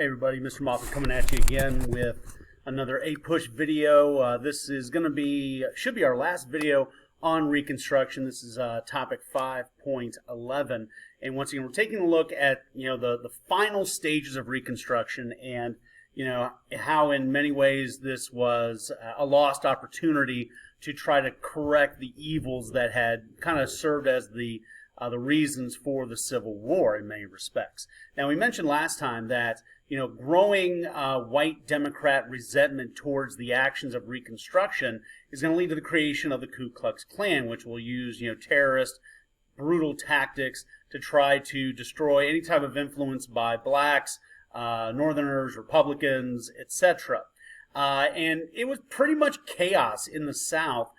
Hey everybody, Mr. Moffat coming at you again with another APUSH video. This is going to be, should be our last video on Reconstruction. This is topic 5.11, and once again we're taking a look at the final stages of Reconstruction, and how in many ways this was a lost opportunity to try to correct the evils that had kind of served as the reasons for the Civil War in many respects. Now, we mentioned last time that growing white Democrat resentment towards the actions of Reconstruction is going to lead to the creation of the Ku Klux Klan, which will use terrorist, brutal tactics to try to destroy any type of influence by blacks, Northerners, Republicans, etc. And it was pretty much chaos in the South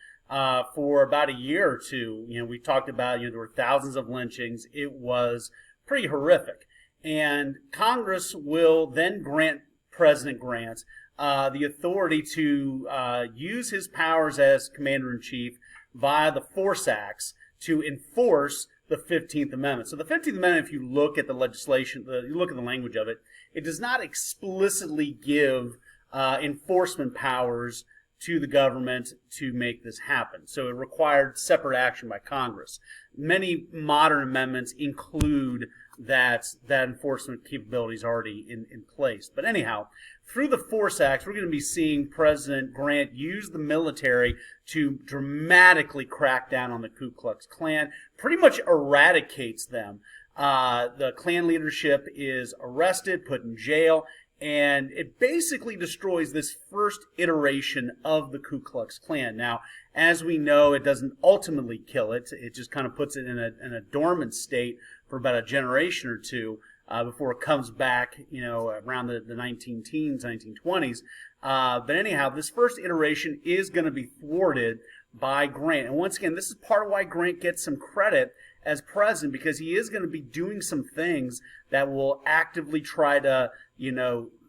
for about a year or two. We talked about, there were thousands of lynchings. It was pretty horrific. And Congress will then grant President Grant the authority to use his powers as Commander-in-Chief via the Force Acts to enforce the 15th Amendment. So the 15th Amendment, if you look at the legislation, you look at the language of it, it does not explicitly give enforcement powers to the government to make this happen. So it required separate action by Congress. Many modern amendments include that enforcement capabilities already in place. But anyhow, through the Force Acts, we're going to be seeing President Grant use the military to dramatically crack down on the Ku Klux Klan, pretty much eradicates them. The Klan leadership is arrested, put in jail, and it basically destroys this first iteration of the Ku Klux Klan. Now, as we know, it doesn't ultimately kill it. It just kind of puts it in a dormant state for about a generation or two before it comes back, around the 19-teens, 1920s. But anyhow, this first iteration is going to be thwarted by Grant. And once again, this is part of why Grant gets some credit as president, because he is going to be doing some things that will actively try to,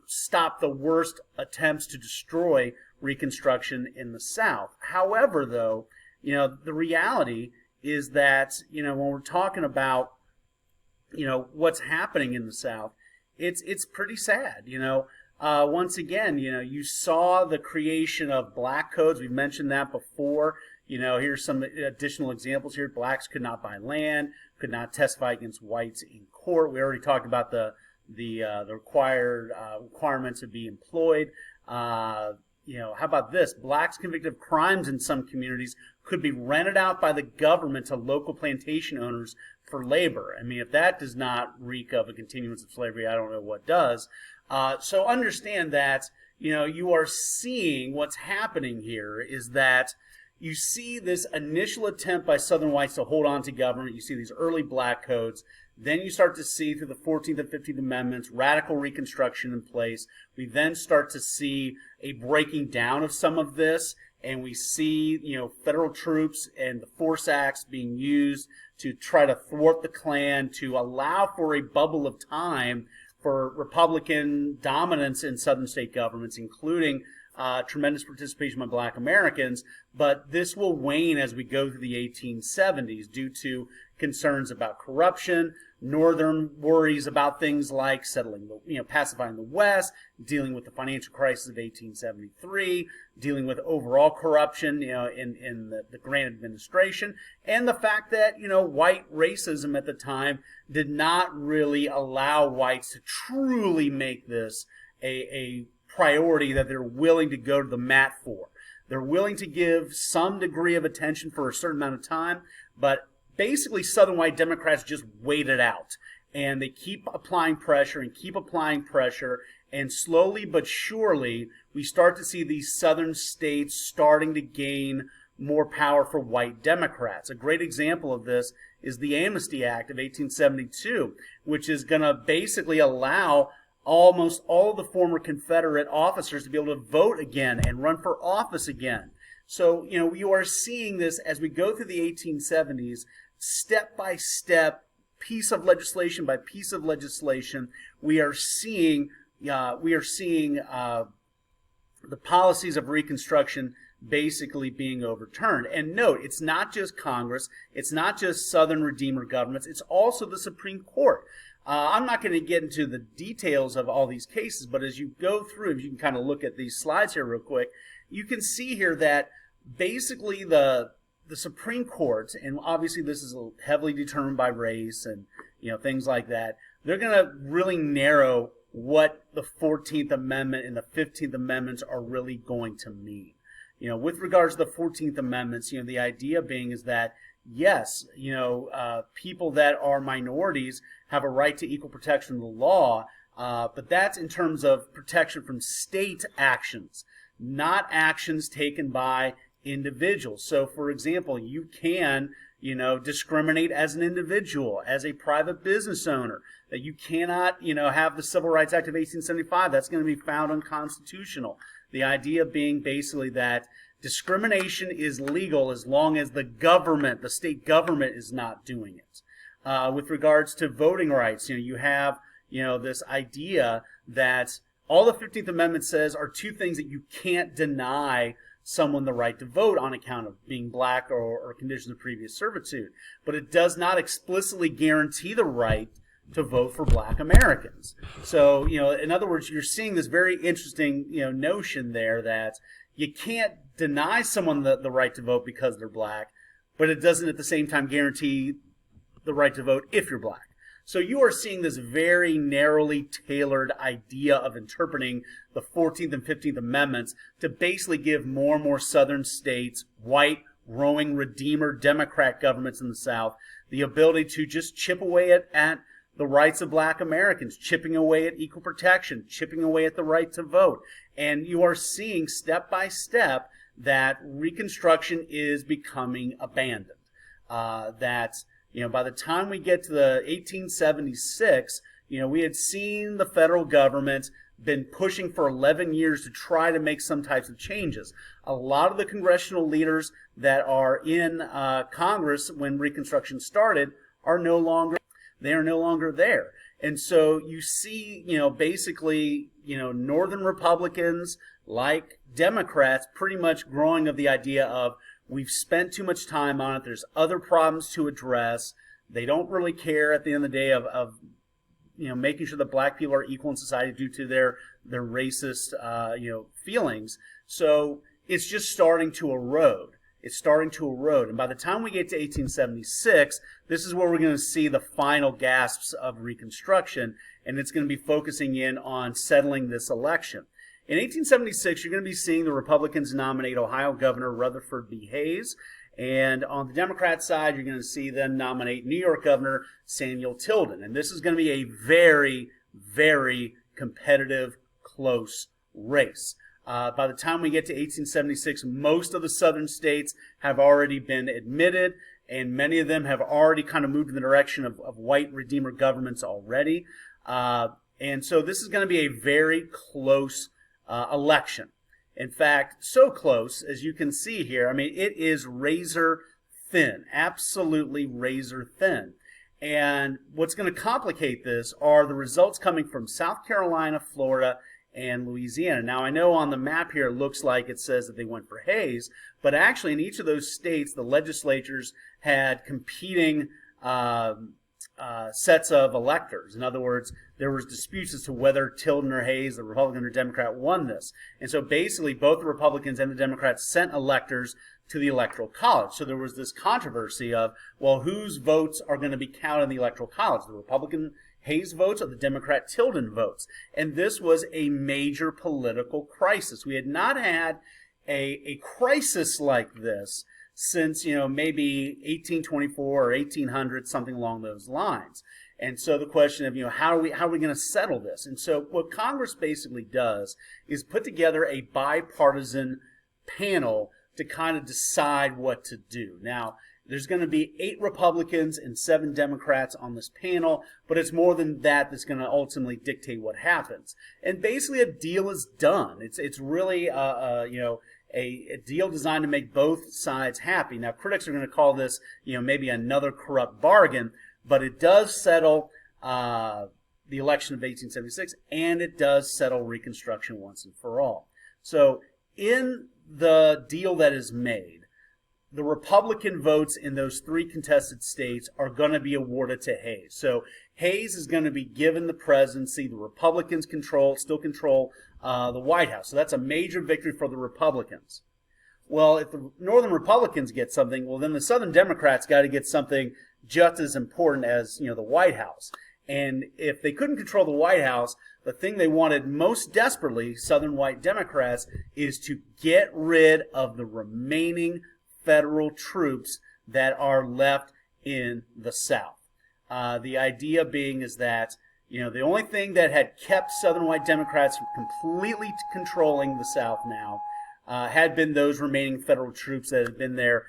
stop the worst attempts to destroy Reconstruction in the South. However, though, the reality is that, when we're talking about, what's happening in the South, it's pretty sad. Once again, you saw the creation of black codes. We've mentioned that before. Here's some additional examples here. Blacks could not buy land, could not testify against whites in court. We already talked about the requirements to be employed. How about this? Blacks convicted of crimes in some communities could be rented out by the government to local plantation owners for labor. I mean, if that does not reek of a continuance of slavery, I don't know what does. So understand that, you are seeing what's happening here is that you see this initial attempt by Southern whites to hold on to government. You see these early black codes. Then you start to see through the 14th and 15th Amendments, radical Reconstruction in place. We then start to see a breaking down of some of this, and we see, federal troops and the Force Acts being used to try to thwart the Klan, to allow for a bubble of time for Republican dominance in Southern state governments, including tremendous participation by black Americans. But this will wane as we go through the 1870s due to concerns about corruption, Northern worries about things like settling, pacifying the West, dealing with the financial crisis of 1873, dealing with overall corruption, in the Grant administration, and the fact that, white racism at the time did not really allow whites to truly make this a priority that they're willing to go to the mat for. They're willing to give some degree of attention for a certain amount of time, but basically Southern white Democrats just wait it out. And they keep applying pressure and keep applying pressure, and slowly but surely we start to see these Southern states starting to gain more power for white Democrats. A great example of this is the Amnesty Act of 1872, which is going to basically allow almost all of the former Confederate officers to be able to vote again and run for office again. So, you are seeing this as we go through the 1870s, step by step, piece of legislation by piece of legislation. We are seeing the policies of Reconstruction basically being overturned. And note, it's not just Congress, it's not just Southern Redeemer governments, it's also the Supreme Court. I'm not going to get into the details of all these cases, but as you go through, if you can kind of look at these slides here real quick, you can see here that basically the Supreme Court, and obviously this is heavily determined by race and things like that, they're going to really narrow what the 14th Amendment and the 15th Amendments are really going to mean. With regards to the 14th Amendments, the idea being is that yes, people that are minorities have a right to equal protection of the law, but that's in terms of protection from state actions, not actions taken by individuals. So, for example, you can, discriminate as an individual, as a private business owner, that you cannot, have the Civil Rights Act of 1875. That's going to be found unconstitutional. The idea being basically that discrimination is legal as long as the government, the state government, is not doing it. With regards to voting rights, you have, this idea that all the 15th Amendment says are two things that you can't deny someone the right to vote on account of being black or conditions of previous servitude. But it does not explicitly guarantee the right to vote for black Americans. So, in other words, you're seeing this very interesting, notion there that you can't deny someone the right to vote because they're black, but it doesn't at the same time guarantee the right to vote if you're black. So you are seeing this very narrowly tailored idea of interpreting the 14th and 15th Amendments to basically give more and more southern states, white, growing, Redeemer, Democrat governments in the South, the ability to just chip away at the rights of black Americans, chipping away at equal protection, chipping away at the right to vote. And you are seeing step by step that Reconstruction is becoming abandoned. By the time we get to the 1876, we had seen the federal government been pushing for 11 years to try to make some types of changes. A lot of the congressional leaders that are in Congress when Reconstruction started are no longer there. And so you see, basically, Northern Republicans like Democrats pretty much growing of the idea of we've spent too much time on it. There's other problems to address. They don't really care at the end of the day of making sure that black people are equal in society due to their racist, feelings. So it's just starting to erode. It's starting to erode. And by the time we get to 1876, this is where we're going to see the final gasps of Reconstruction, and it's going to be focusing in on settling this election. In 1876, you're going to be seeing the Republicans nominate Ohio Governor Rutherford B. Hayes, and on the Democrat side, you're going to see them nominate New York Governor Samuel Tilden. And this is going to be a very, very competitive, close race. By the time we get to 1876, most of the southern states have already been admitted, and many of them have already kind of moved in the direction of white Redeemer governments already. And so this is going to be a very close election. In fact, so close, as you can see here, it is razor thin, absolutely razor thin. And what's going to complicate this are the results coming from South Carolina, Florida, and Louisiana. Now, I know on the map here it looks like it says that they went for Hayes, but actually in each of those states, the legislatures had competing sets of electors. In other words, there was disputes as to whether Tilden or Hayes, the Republican or Democrat, won this. And so basically both the Republicans and the Democrats sent electors to the Electoral College. So there was this controversy of, well, whose votes are going to be counted in the Electoral College? The Republican Hayes votes or the Democrat Tilden votes? And this was a major political crisis. We had not had a crisis like this since, maybe 1824 or 1800, something along those lines. And so the question of, how are we going to settle this? And so what Congress basically does is put together a bipartisan panel to kind of decide what to do. Now, there's going to be 8 Republicans and 7 Democrats on this panel, but it's more than that that's going to ultimately dictate what happens. And basically a deal is done. It's really a deal designed to make both sides happy. Now, critics are going to call this, maybe another corrupt bargain, but it does settle the election of 1876, and it does settle Reconstruction once and for all. So in the deal that is made, the Republican votes in those 3 contested states are going to be awarded to Hayes. So Hayes is going to be given the presidency. The Republicans still control the White House. So that's a major victory for the Republicans. Well, if the Northern Republicans get something, well, then the Southern Democrats got to get something just as important as, the White House. And if they couldn't control the White House, the thing they wanted most desperately, Southern white Democrats, is to get rid of the remaining federal troops that are left in the South. The idea being is that, the only thing that had kept Southern white Democrats from completely controlling the South now had been those remaining federal troops that had been there,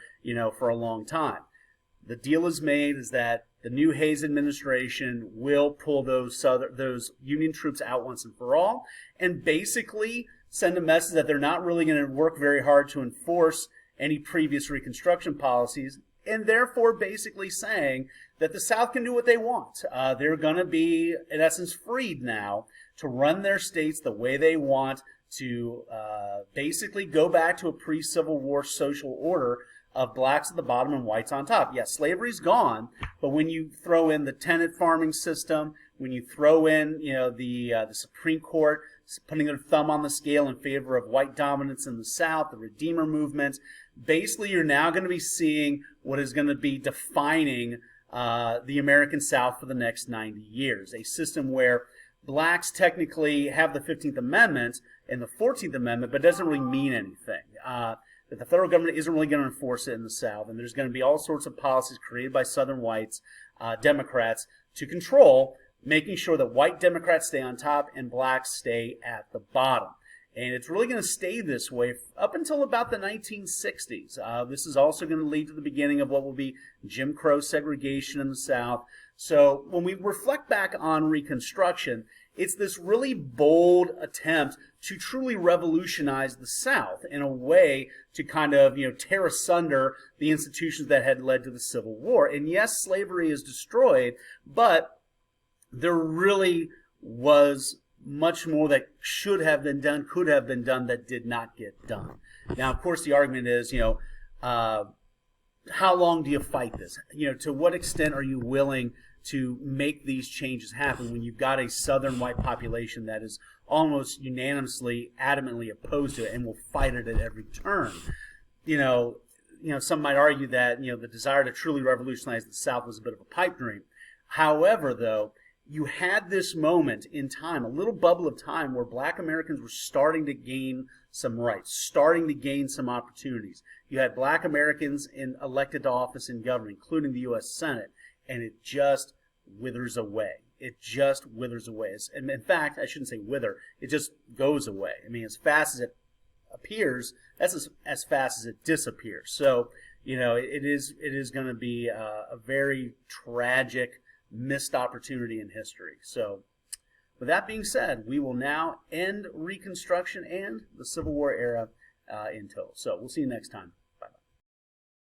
for a long time. The deal is made is that the new Hayes administration will pull those Union troops out once and for all, and basically send a message that they're not really going to work very hard to enforce any previous Reconstruction policies, and therefore basically saying that the South can do what they want. They're going to be, in essence, freed now to run their states the way they want, to basically go back to a pre-Civil War social order of blacks at the bottom and whites on top. Yes, slavery's gone, but when you throw in the tenant farming system, when you throw in, the Supreme Court putting their thumb on the scale in favor of white dominance in the South, the Redeemer movement, basically you're now going to be seeing what is going to be defining the American South for the next 90 years. A system where blacks technically have the 15th Amendment and the 14th Amendment, but it doesn't really mean anything. That the federal government isn't really going to enforce it in the South, and there's going to be all sorts of policies created by Southern whites, Democrats, to control, making sure that white Democrats stay on top and blacks stay at the bottom. And it's really going to stay this way up until about the 1960s. This is also going to lead to the beginning of what will be Jim Crow segregation in the South. So when we reflect back on Reconstruction, it's this really bold attempt to truly revolutionize the South in a way to kind of, tear asunder the institutions that had led to the Civil War. And yes, slavery is destroyed, but there really was much more that should have been done, could have been done, that did not get done. Now, of course, the argument is, how long do you fight this? To what extent are you willing to make these changes happen when you've got a Southern white population that is almost unanimously, adamantly opposed to it and will fight it at every turn? Some might argue that, the desire to truly revolutionize the South was a bit of a pipe dream. However, though, you had this moment in time, a little bubble of time, where black Americans were starting to gain some rights, starting to gain some opportunities. You had black Americans elected to office in government, including the U.S. Senate, and it just withers away. It just withers away. And in fact, I shouldn't say wither, it just goes away. I mean, as fast as it appears, that's as fast as it disappears. So, it is going to be a very tragic missed opportunity in history. So, with that being said, we will now end Reconstruction and the Civil War era in total. So, we'll see you next time.